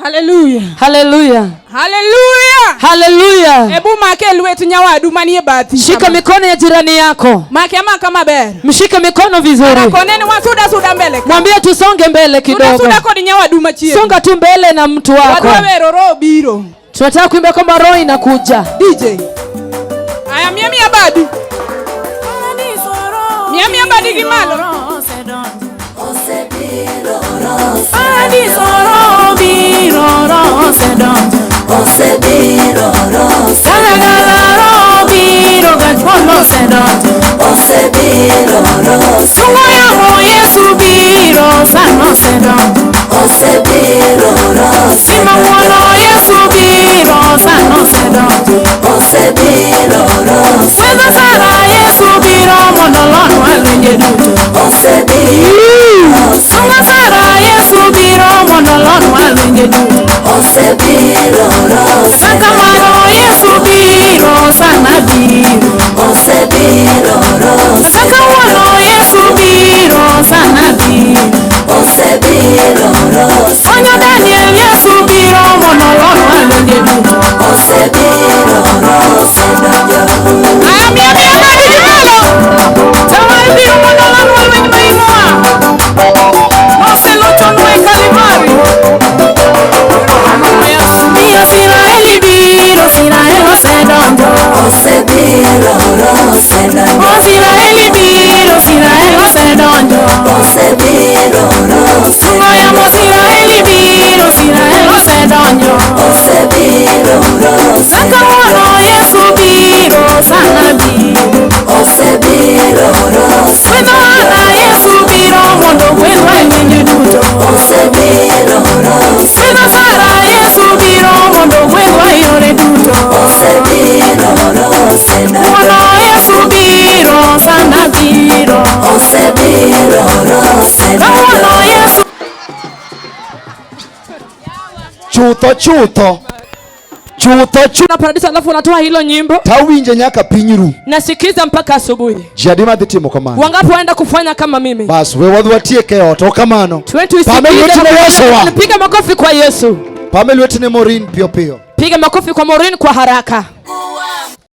Hallelujah. Hallelujah. Hallelujah. Hallelujah. Ebu make lwetu nyawadu manie bati. Shika mikono ya jirani yako. Make kama ber. Mshike mikono vizuri. Koneni wasuda mbele. Mwambie tusonge mbele kidogo. Suda kodi nyawadu machie. Songa tu mbele na mtu wako. Wadwa roho biro. Tunataka kuimba kwamba roho inakuja. DJ. Aya miami abadi. Miami abadi gimalo. Adisoro biro ro sedon. Ose biro ro sedon. Biro gacholo sedon. Ose biro ro sumoya mo Yesu biro sano sedon. Ose biro ro sima wono Yesu biro sano sedon. Ose biro ro seda sara Yesu biro monolono alwenye duto. Ose biro sunga sara Yesu biro monolono alwenye duto. Ose biro ro sakamaro Yesu biro sana biro. Ose biro ro sakawono Yesu biro sana biro. Ose biro ro sonya Daniel Yesu biro monolono alwenye duto. Ose biro ro sedojo. Amia biro tawai biro monolono alwenye maimwa. Ose luto nwe kalimari. Israeli biro Israel sedonjo. Ose biro ro sedonjo. Israeli biro Israel sedonjo. Ose biro ro sumoya mo Israeli biro Israel sedonjo. Ose biro ro sakawono Yesu biro sana biro. Ose biro ro sedona Yesu biro mondo wenwa nyinyi duto. Ose biro ro seda sara Yesu biro mondo wenwa yore duto. Ose biro ro seda wono Yesu biro sana biro. Ose biro ro seda wono Yesu Chutho na paradisa alafu unatoa hilo nyimbo. Tawinje nyaka pinyiru. Nasikiza mpaka asubuhi. Jadima dhitimo kamano. Wangapi waenda kufanya kama mimi? Bas we wadwatie keo to kamano. Piga makofi kwa Yesu. Pamela wetine Morin pio pio. Piga makofi kwa Morin kwa haraka.